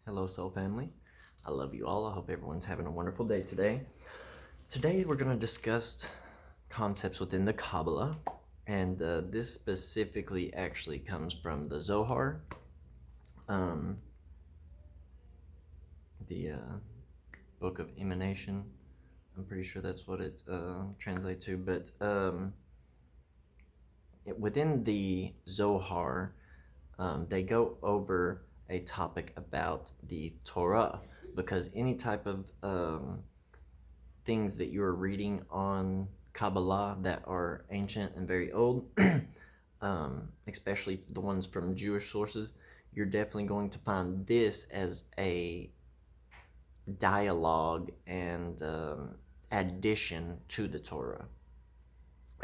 Hello, Soul Family. I love you all. I hope everyone's having a wonderful day today. Today, we're going to discuss concepts within the Qabalah, and this specifically actually comes from the Zohar, the Book of Emanation. I'm pretty sure that's what it translates to, but within the Zohar, they go over a topic about the Torah, because any type of things that you're reading on Kabbalah that are ancient and very old, especially the ones from Jewish sources, you're definitely going to find this as a dialogue and addition to the Torah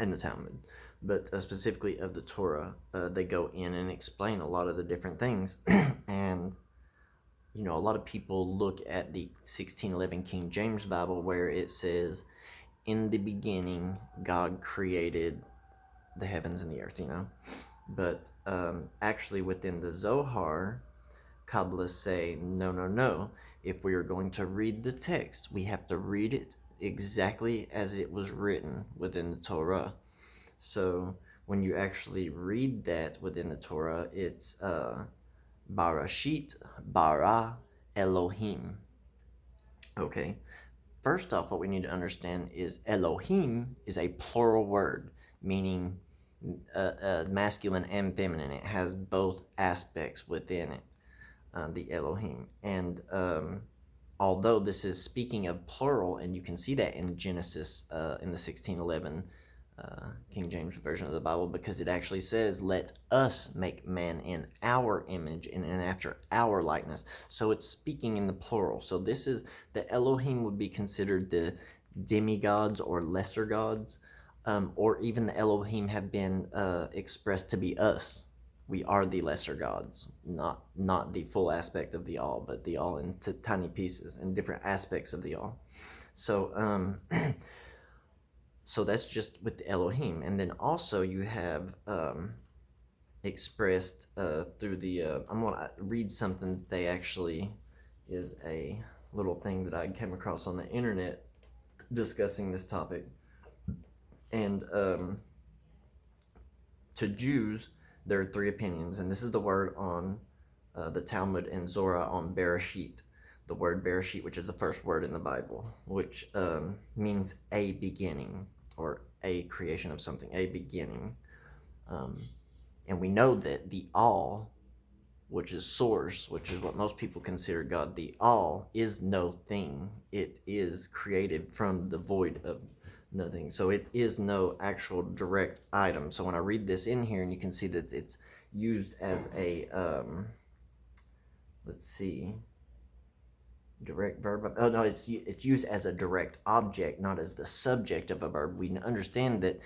and the Talmud. But specifically of the Torah, they go in and explain a lot of the different things. And a lot of people look at the 1611 King James Bible, where it says, in the beginning, God created the heavens and the earth, But actually within the Zohar, Kabbalists say, no. If we are going to read the text, we have to read it exactly as it was written within the Torah. So when you actually read that within the Torah, it's Bereshit, bara, Elohim. Okay. First off, what we need to understand is Elohim is a plural word, meaning masculine and feminine. It has both aspects within it, the Elohim. And although this is speaking of plural, and you can see that in Genesis in the 1611 King James Version of the Bible, because it actually says, let us make man in our image and after our likeness. So it's speaking in the plural. So this is, the Elohim would be considered the demigods or lesser gods, or even the Elohim have been expressed to be us. We are the lesser gods, not the full aspect of the all, but the all into tiny pieces and different aspects of the all. So so that's just with the Elohim. And then also you have expressed through the, I'm going to read something that they actually is a little thing that I came across on the internet discussing this topic. And to Jews, there are three opinions. And this is the word on the Talmud and Zohar on Bereshit. The word Bereshit, which is the first word in the Bible, which means a beginning, or a creation of something, a beginning. And we know that the all, which is source, which is what most people consider God, the all is no thing. It is created from the void of nothing. So it is no actual direct item. So when I read this in here, and you can see that it's used as a, direct verb. Oh no, it's used as a direct object, not as the subject of a verb. We understand that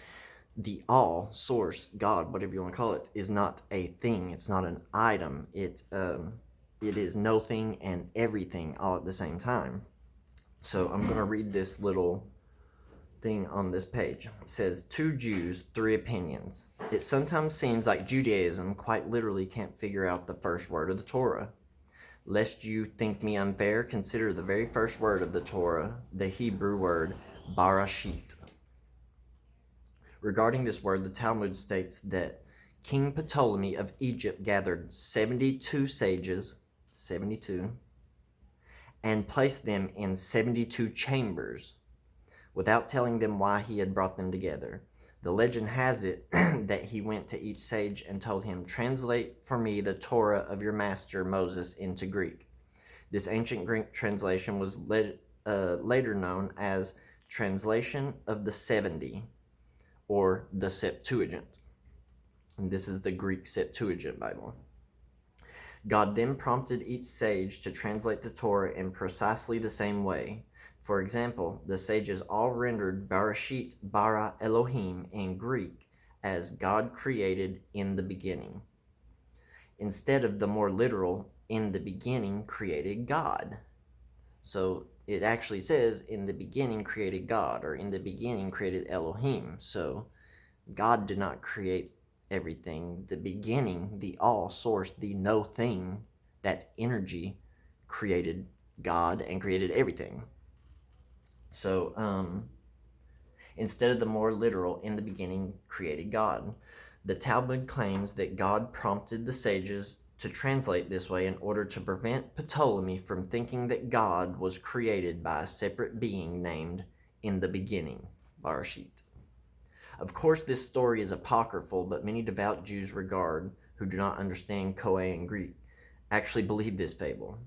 the all, source, God, whatever you want to call it, is not a thing. It's not an item. It is no thing and everything all at the same time. So I'm going to read this little thing on this page. It says, two Jews, three opinions. It sometimes seems like Judaism quite literally can't figure out the first word of the Torah. Lest you think me unfair, consider the very first word of the Torah, the Hebrew word Bereshit. Regarding this word, the Talmud states that King Ptolemy of Egypt gathered 72 sages, 72, and placed them in 72 chambers, without telling them why he had brought them together. The legend has it that he went to each sage and told him, translate for me the Torah of your master Moses into Greek. This ancient Greek translation was later known as Translation of the 70, or the Septuagint. And this is the Greek Septuagint Bible. God then prompted each sage to translate the Torah in precisely the same way. For example, the sages all rendered Bereshit bara Elohim in Greek as God created in the beginning, instead of the more literal in the beginning created God. So it actually says in the beginning created God, or in the beginning created Elohim. So God did not create everything. The beginning, the all, source, the no thing, that's energy, created God and created everything. So instead of the more literal, in the beginning created God, the Talmud claims that God prompted the sages to translate this way in order to prevent Ptolemy from thinking that God was created by a separate being named in the beginning, Bereshit. Of course, this story is apocryphal, but many devout Jews who do not understand Koine Greek actually believe this fable.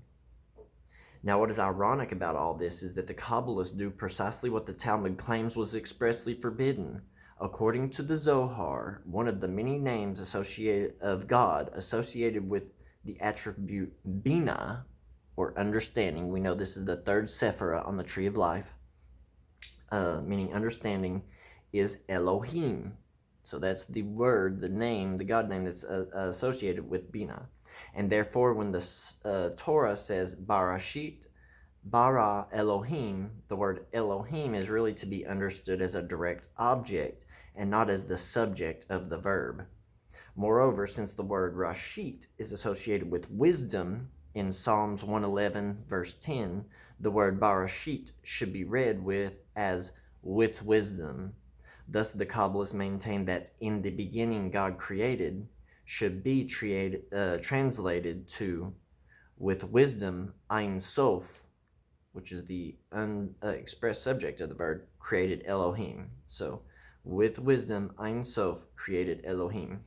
Now, what is ironic about all this is that the Kabbalists do precisely what the Talmud claims was expressly forbidden. According to the Zohar, one of the many names of God associated with the attribute Bina, or understanding, we know this is the third Sephirah on the Tree of Life, meaning understanding, is Elohim. So that's the word, the name, the God name that's associated with Bina. And therefore, when the Torah says Bereshit bara Elohim, the word Elohim is really to be understood as a direct object and not as the subject of the verb. Moreover, since the word Rashit is associated with wisdom in Psalms 111, verse 10, the word Bereshit should be read as with wisdom. Thus, the Kabbalists maintain that in the beginning God created should be translated to with wisdom, Ain Soph, which is the unexpressed subject of the verb, created Elohim. So, with wisdom, Ain Soph created Elohim.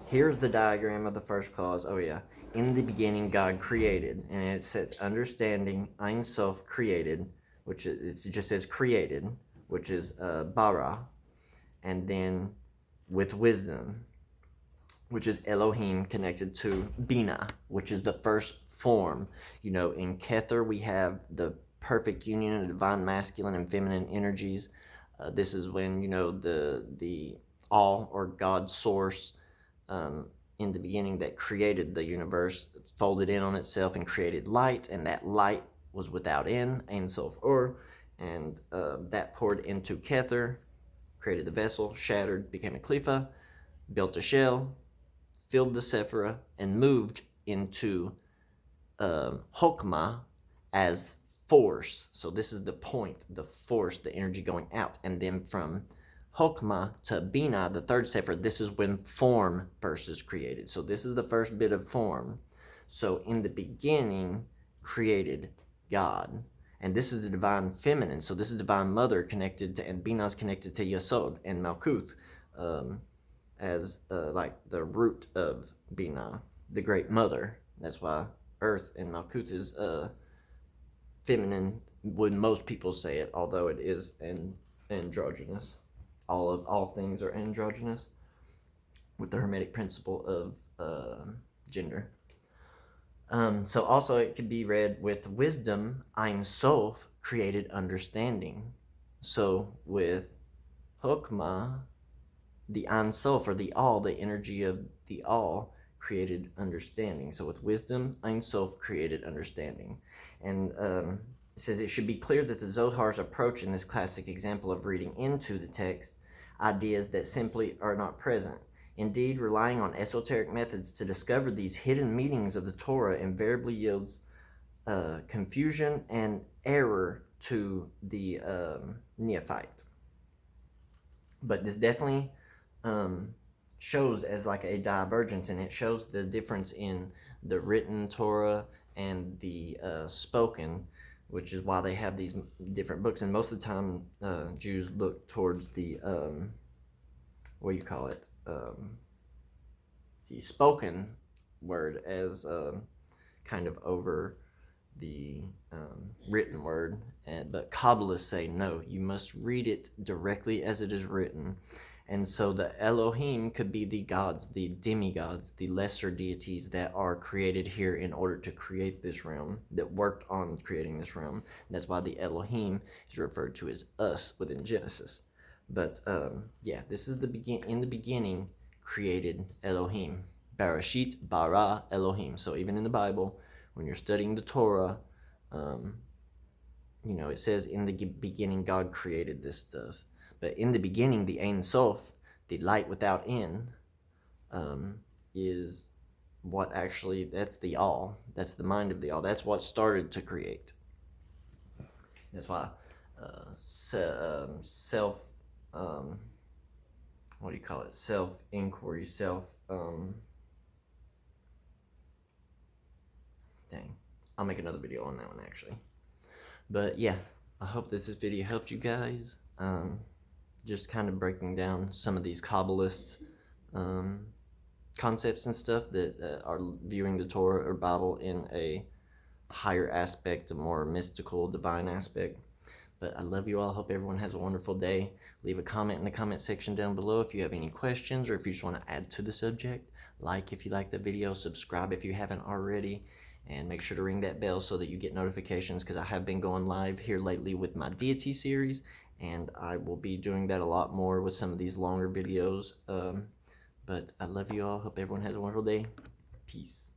Here's the diagram of the first clause. Oh yeah, in the beginning God created, and it says understanding, Ain Soph created, which is, it just says created, which is bara, and then with wisdom, which is Elohim connected to Bina, which is the first form. You know, in Kether we have the perfect union of divine masculine and feminine energies. This is when, you know, the all, or God's source, in the beginning that created the universe, folded in on itself and created light, and that light was without end, Ain Soph, and that poured into Kether, created the vessel, shattered, became a klifa, built a shell, filled the Sephirah, and moved into Hokmah as force. So this is the point, the force, the energy going out. And then from Hokmah to Bina, the third Sephirah, this is when form first is created. So this is the first bit of form. So in the beginning, created God. And this is the divine feminine. So this is divine mother connected to, and Bina is connected to Yesod and Malkuth, as like the root of Bina, the great mother. That's why Earth and Malkuth is feminine when most people say it, although it is androgynous. All things are androgynous with the Hermetic principle of gender. So also it could be read with wisdom, Ain Soph created understanding. So with Hokmah, the Ain Soph, or the all, the energy of the all, created understanding. So with wisdom, Ain Soph created understanding. And it says it should be clear that the Zohar's approach in this classic example of reading into the text ideas that simply are not present. Indeed, relying on esoteric methods to discover these hidden meanings of the Torah invariably yields confusion and error to the neophyte. But this definitely shows as like a divergence, and it shows the difference in the written Torah and the spoken, which is why they have these different books. And most of the time, Jews look towards the the spoken word as kind of over the written word, but Kabbalists say no, you must read it directly as it is written. And so the Elohim could be the gods, the demigods, the lesser deities that are created here in order to create this realm, that worked on creating this realm. And that's why the Elohim is referred to as us within Genesis. But yeah, this is in the beginning created Elohim. Bereshit bara Elohim. So even in the Bible, when you're studying the Torah, you know, it says in the beginning God created this stuff. But in the beginning, the Ain Soph, the light without end, is what actually, that's the all. That's the mind of the all. That's what started to create. That's why self, what do you call it? Self inquiry, dang. I'll make another video on that one actually. But yeah, I hope that this video helped you guys. Just kind of breaking down some of these Kabbalist concepts and stuff that are viewing the Torah or Bible in a higher aspect, a more mystical, divine aspect. But I love you all. Hope everyone has a wonderful day. Leave a comment in the comment section down below if you have any questions or if you just want to add to the subject. Like if you like the video, subscribe if you haven't already, and make sure to ring that bell so that you get notifications, because I have been going live here lately with my deity series, and I will be doing that a lot more with some of these longer videos. But I love you all. Hope everyone has a wonderful day. Peace.